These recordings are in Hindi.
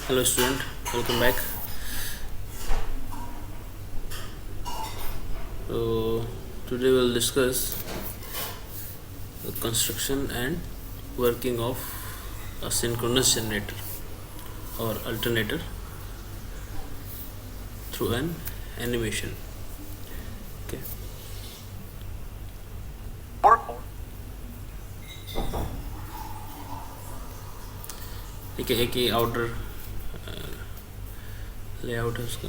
Hello student, welcome back. So today we'll discuss the construction and working of a synchronous generator or alternator through an animation. Okay. ठीक है, एक ही आउटर लेआउट है उसका.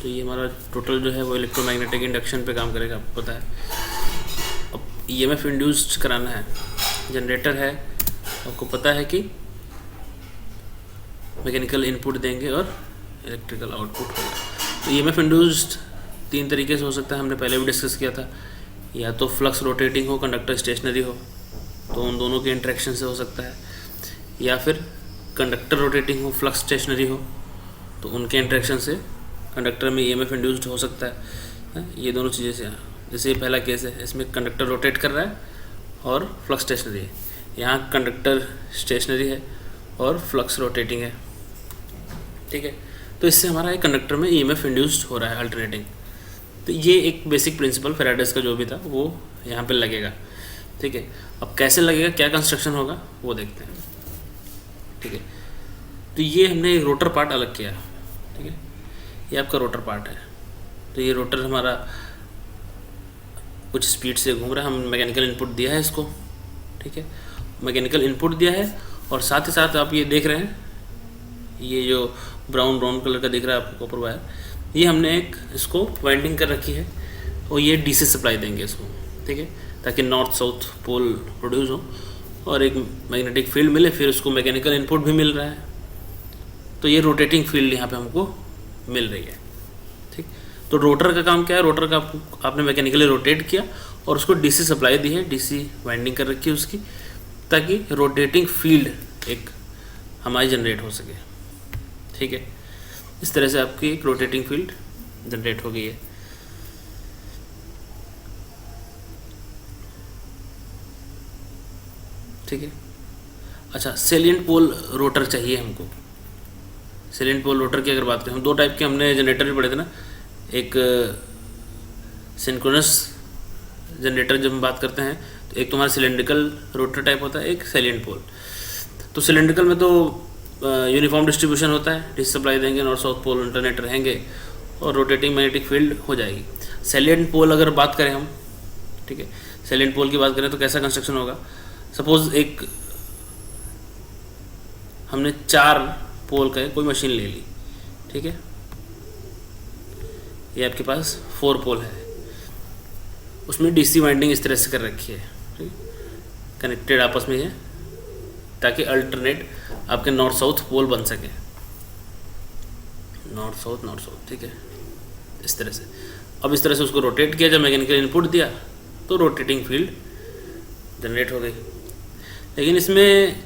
तो ये हमारा टोटल जो है वो इलेक्ट्रोमैग्नेटिक इंडक्शन पे काम करेगा, आपको पता है. अब ईएमएफ इंड्यूस्ड कराना है, जनरेटर है, आपको पता है कि मैकेनिकल इनपुट देंगे और इलेक्ट्रिकल आउटपुट होगा. तो ईएमएफ इंड्यूस्ड तीन तरीके से हो सकता है, हमने पहले भी डिस्कस किया था. या तो फ्लक्स रोटेटिंग हो, कंडक्टर स्टेशनरी हो, तो उन दोनों के इंटरेक्शन से हो सकता है. या फिर कंडक्टर रोटेटिंग हो, फ्लक्स स्टेशनरी हो, तो उनके इंटरेक्शन से कंडक्टर में ईएमएफ इंड्यूस्ड हो सकता है. ये दोनों चीज़ें से, जैसे ये पहला केस है, इसमें कंडक्टर रोटेट कर रहा है और फ्लक्स स्टेशनरी है. यहाँ कंडक्टर स्टेशनरी है और फ्लक्स रोटेटिंग है. ठीक है, तो इससे हमारा एक कंडक्टर में ईएमएफ इंड्यूस्ड हो रहा है अल्टरनेटिंग. तो ये एक बेसिक प्रिंसिपल फेराडेस का जो भी था वो यहाँ पे लगेगा. ठीक है, अब कैसे लगेगा, क्या कंस्ट्रक्शन होगा वो देखते हैं. ठीक है, तो ये हमने एक रोटर पार्ट अलग किया. ठीक है, ये आपका रोटर पार्ट है. तो ये रोटर हमारा कुछ स्पीड से घूम रहा है, हम मैकेनिकल इनपुट दिया है इसको. ठीक है, मैकेनिकल इनपुट दिया है और साथ ही साथ आप ये देख रहे हैं, ये जो ब्राउन कलर का दिख रहा है आपको कॉपर वायर, ये हमने एक इसको वाइंडिंग कर रखी है और ये डीसी सप्लाई देंगे इसको. ठीक है, ताकि नॉर्थ साउथ पोल प्रोड्यूस हो और एक मैग्नेटिक फील्ड मिले, फिर उसको मैकेनिकल इनपुट भी मिल रहा है. तो ये रोटेटिंग फील्ड यहाँ पे हमको मिल रही है. ठीक, तो रोटर का काम क्या है, रोटर का आपने मैकेनिकली रोटेट किया और उसको डीसी सप्लाई दी है, डीसी वाइंडिंग कर रखी है उसकी, ताकि रोटेटिंग फील्ड एक हमारी जनरेट हो सके. ठीक है, इस तरह से आपकी एक रोटेटिंग फील्ड जनरेट हो गई है. ठीक है, अच्छा, सेलिएंट पोल रोटर चाहिए हमको. सेलिएंट पोल रोटर की अगर बात करें, हम दो टाइप के हमने जनरेटर भी पढ़े थे ना. एक सिंक्रोनस जनरेटर जब हम बात करते हैं तो एक तो हमारा सिलेंड्रिकल रोटर टाइप होता है, एक सेलिएंट पोल. तो सिलेंड्रिकल में तो यूनिफॉर्म डिस्ट्रीब्यूशन होता है, डीसी सप्लाई देंगे, नॉर्थ साउथ पोल अल्टरनेट रहेंगे और रोटेटिंग मैग्नेटिक फील्ड हो जाएगी. सेलिएंट पोल अगर बात करें हम, ठीक है, सेलिएंट पोल की बात करें तो कैसा कंस्ट्रक्शन होगा. सपोज एक हमने 4 पोल का कोई मशीन ले ली. ठीक है, ये आपके पास 4 पोल है, उसमें डीसी वाइंडिंग इस तरह से कर रखी है. ठीक, कनेक्टेड आपस में है ताकि अल्टरनेट आपके नॉर्थ साउथ पोल बन सके, नॉर्थ साउथ. ठीक है, इस तरह से. अब इस तरह से उसको रोटेट किया, जब मैकेनिकल इनपुट दिया तो रोटेटिंग फील्ड जनरेट हो गई. लेकिन इसमें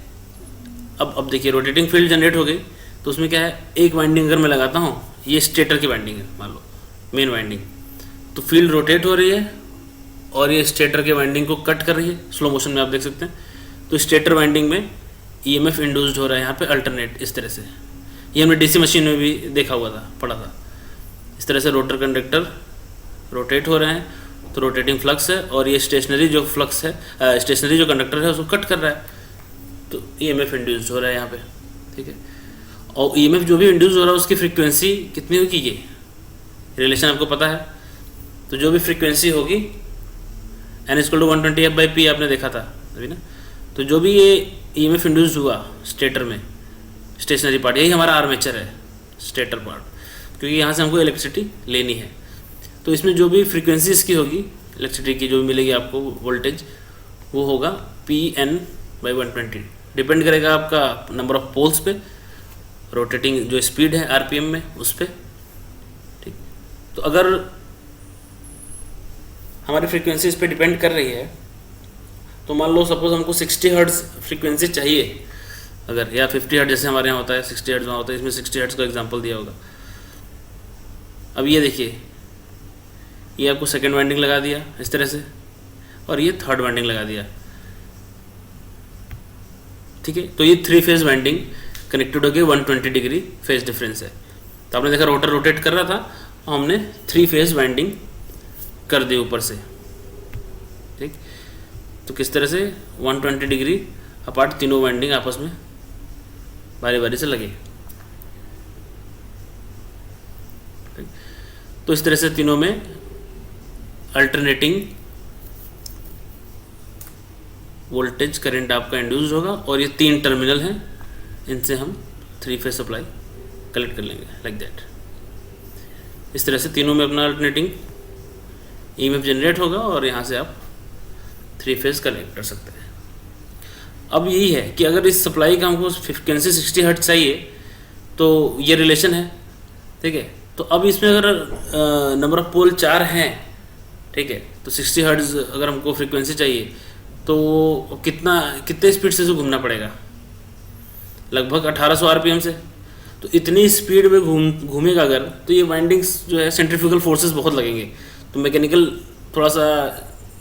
अब देखिए, रोटेटिंग फील्ड जनरेट हो गई तो उसमें क्या है, एक वाइंडिंग अगर मैं लगाता हूँ, ये स्टेटर की वाइंडिंग है मान लो, मेन वाइंडिंग, तो फील्ड रोटेट हो रही है और ये स्टेटर के वाइंडिंग को कट कर रही है. स्लो मोशन में आप देख सकते हैं. तो स्टेटर वाइंडिंग में ईएमएफ इंड्यूस्ड हो रहा है यहाँ पे अल्टरनेट, इस तरह से. ये हमने डीसी मशीन में भी देखा हुआ था, पढ़ा था. इस तरह से रोटर कंडक्टर रोटेट हो रहे हैं, तो रोटेटिंग फ्लक्स है और ये स्टेशनरी जो फ्लक्स है, स्टेशनरी जो कंडक्टर है उसको कट कर रहा है, तो ईएमएफ इंड्यूस्ड हो रहा है यहाँ पे. ठीक है, और ईएमएफ जो भी इंड्यूस हो रहा है उसकी फ्रीक्वेंसी कितनी होगी, ये रिलेशन आपको पता है. तो जो भी फ्रीक्वेंसी होगी n=120f/p आपने देखा था अभी ना. तो जो भी ये ईएमएफ इंड्यूस हुआ स्टेटर में, स्टेशनरी पार्ट, यही हमारा आर्मेचर है, स्टेटर पार्ट, क्योंकि यहाँ से हमको इलेक्ट्रिसिटी लेनी है. तो इसमें जो भी फ्रीक्वेंसी इसकी होगी, इलेक्ट्रिसिटी की जो भी मिलेगी आपको वोल्टेज, वो होगा Pn/120. डिपेंड करेगा आपका नंबर ऑफ पोल्स पे, रोटेटिंग जो स्पीड है आरपीएम में उस पर. ठीक, तो अगर हमारी फ्रीक्वेंसी इस पर डिपेंड कर रही है, तो मान लो सपोज हमको 60 हर्ट्ज फ्रीक्वेंसी चाहिए अगर, या 50 हर्ट्ज जैसे हमारे यहाँ होता है, 60 हर्ट्ज वहाँ होता है, इसमें 60 हर्ट्ज का एग्जांपल दिया होगा. अब ये देखिए, ये आपको सेकेंड वाइंडिंग लगा दिया इस तरह से, और ये थर्ड वाइंडिंग लगा दिया, ठीक है। तो ये 3 फेज वाइंडिंग कनेक्टेड हो गई, 120 डिग्री फेज डिफरेंस है। तो आपने देखा रोटर रोटेट कर रहा था, हमने 3 फेज वाइंडिंग कर दी ऊपर से, ठीक। तो किस तरह से 120 डिग्री अपार्ट तीनों वाइंडिंग आपस में बारी बारी से लगे, ठीक? तो इस तरह से तीनों में अल्टरनेटिंग वोल्टेज करंट आपका इंड्यूस्ड होगा, और ये 3 टर्मिनल हैं, इनसे हम 3 फेज सप्लाई कलेक्ट कर लेंगे लाइक दैट। इस तरह से तीनों में अपना अल्टरनेटिंग ईएमएफ जनरेट होगा, और यहाँ से आप 3 फेज कलेक्ट कर सकते हैं। अब यही है कि अगर इस सप्लाई का हमको फ्रिक्वेंसी 60 हर्ट्ज चाहिए तो ये रिलेशन है, ठीक है। तो अब इसमें अगर नंबर ऑफ पोल 4 हैं, ठीक है, तो 60 हर्ट्ज अगर हमको फ्रिक्वेंसी चाहिए तो कितने स्पीड से घूमना पड़ेगा, लगभग 1800 आरपीएम से। तो इतनी स्पीड में घूमेगा अगर, तो ये वाइंडिंग्स जो है सेंट्रीफ्यूगल फोर्सेस बहुत लगेंगे, तो मैकेनिकल थोड़ा सा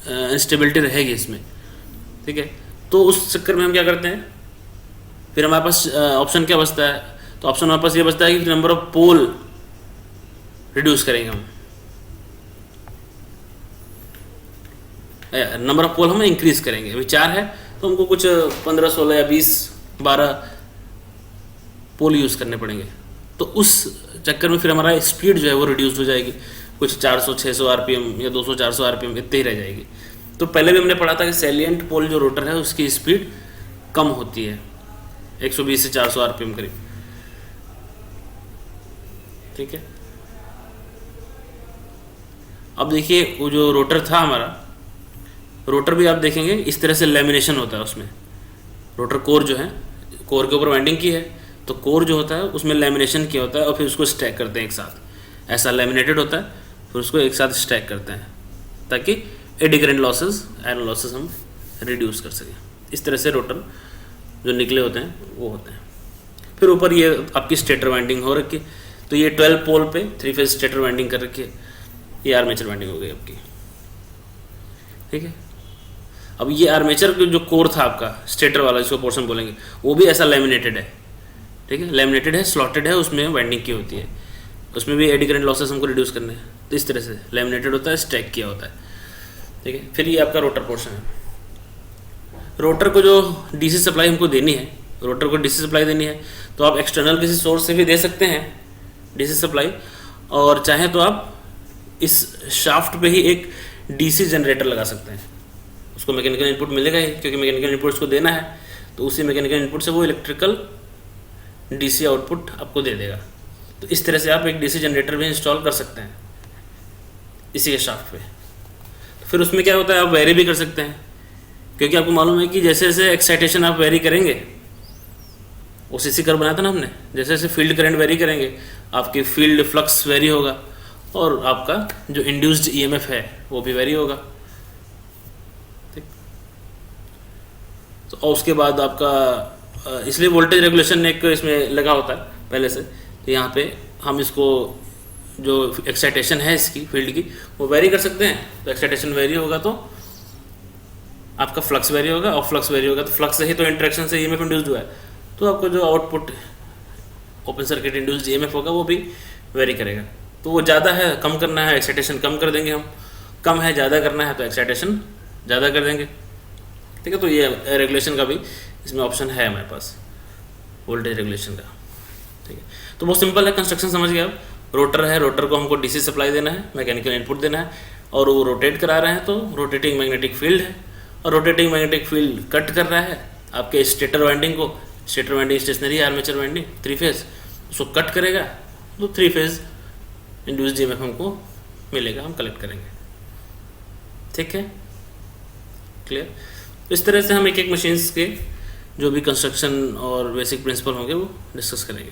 इंस्टेबिलिटी रहेगी इसमें, ठीक है। तो उस चक्कर में हम क्या करते हैं, फिर हमारे पास ऑप्शन क्या बचता है, तो ऑप्शन हमारे पास ये बचता है कि नंबर ऑफ पोल रिड्यूस करेंगे हम, नंबर ऑफ पोल हम इंक्रीज करेंगे। अभी 4 है तो हमको कुछ 15, 16 या 20, 12 पोल यूज़ करने पड़ेंगे। तो उस चक्कर में फिर हमारा स्पीड जो है वो रिड्यूस हो जाएगी, कुछ 400, 600 आरपीएम या 200, 400 आरपीएम इतने ही रह जाएगी। तो पहले भी हमने पढ़ा था कि सैलिएंट पोल जो रोटर है उसकी स्पीड कम होती है, 120 से 400 आरपीएम करीब, ठीक है। अब देखिए वो जो रोटर था हमारा, रोटर भी आप देखेंगे इस तरह से लैमिनेशन होता है उसमें। रोटर कोर जो है, कोर के ऊपर वाइंडिंग की है, तो कोर जो होता है उसमें लैमिनेशन किया होता है, और फिर उसको स्टैक करते हैं एक साथ, ऐसा लैमिनेटेड होता है, फिर उसको एक साथ स्टैक करते हैं ताकि eddy current losses, iron losses हम रिड्यूस कर सकें। इस तरह से रोटर जो निकले होते हैं वो होते हैं। फिर ऊपर ये आपकी स्टेटर वाइंडिंग हो रखी, तो ये 12 पोल पे 3 फेज स्टेटर वाइंडिंग कर रखी है, ये आर्मेचर वाइंडिंग हो गई आपकी, ठीक है। अब ये आर्मेचर जो कोर था आपका स्टेटर वाला, जिसको पोर्शन बोलेंगे, वो भी ऐसा लैमिनेटेड है, ठीक है, लैमिनेटेड है, स्लॉटेड है, उसमें वाइंडिंग की होती है, उसमें भी एडी करंट लॉसेस हमको रिड्यूस करने हैं। तो इस तरह से लैमिनेटेड होता है, स्टैक किया होता है, ठीक है। फिर ये आपका रोटर पोर्शन है। रोटर को जो डीसी सप्लाई हमको देनी है, रोटर को डीसी सप्लाई देनी है, तो आप एक्सटर्नल किसी सोर्स से भी दे सकते हैं डीसी सप्लाई, और चाहे तो आप इस शाफ्ट पे ही एक डीसी जनरेटर लगा सकते हैं। उसको मैकेनिकल इनपुट मिलेगा ही, क्योंकि मैकेनिकल इनपुट उसको देना है, तो उसी मैकेनिकल इनपुट से वो इलेक्ट्रिकल डीसी आउटपुट आपको दे देगा। तो इस तरह से आप एक डीसी जनरेटर भी इंस्टॉल कर सकते हैं इसी के शाफ्ट पे। तो फिर उसमें क्या होता है, आप वेरी भी कर सकते हैं, क्योंकि आपको मालूम है कि जैसे जैसे एक्साइटेशन आप वेरी करेंगे, वो सीसी कर्व बनाया था ना हमने, जैसे जैसे फील्ड करंट वेरी करेंगे आपकी फील्ड फ्लक्स वेरी होगा, और आपका जो इंड्यूस्ड ईएमएफ है वो भी वेरी होगा, ठीक। तो और उसके बाद आपका इसलिए वोल्टेज रेगुलेशन एक इसमें लगा होता है पहले से। तो यहाँ पे हम इसको जो एक्साइटेशन है इसकी फील्ड की वो वेरी कर सकते हैं। तो एक्साइटेशन वेरी होगा तो आपका फ्लक्स वेरी होगा, और फ्लक्स वेरी होगा तो फ्लक्स से ही तो इंटरेक्शन से ईएमएफ इंड्यूस्ड हुआ है, तो आपको जो output open circuit induced EMF होगा वो भी वेरी करेगा। तो वो ज़्यादा है, कम करना है, एक्साइटेशन कम कर देंगे हम, कम है, ज़्यादा करना है तो एक्साइटेशन ज़्यादा कर देंगे, ठीक है। तो ये रेगुलेशन का भी इसमें ऑप्शन है हमारे पास, वोल्टेज रेगुलेशन का, ठीक है। तो बहुत सिंपल है, कंस्ट्रक्शन समझ गए आप। रोटर है, रोटर को हमको डीसी सप्लाई देना है, मैकेनिकल इनपुट देना है, और वो रोटेट करा रहे हैं, तो रोटेटिंग मैग्नेटिक फील्ड है, और रोटेटिंग मैग्नेटिक फील्ड कट कर रहा है आपके स्टेटर वाइंडिंग को। Stator winding stationary armature winding 3 phase, उसको कट करेगा तो 3 फेज इंड्यूस्ड ईएमएफ हमको मिलेगा, हम कलेक्ट करेंगे, ठीक है, क्लियर। इस तरह से हम एक एक मशीन्स के जो भी कंस्ट्रक्शन और बेसिक प्रिंसिपल होंगे वो डिस्कस करेंगे।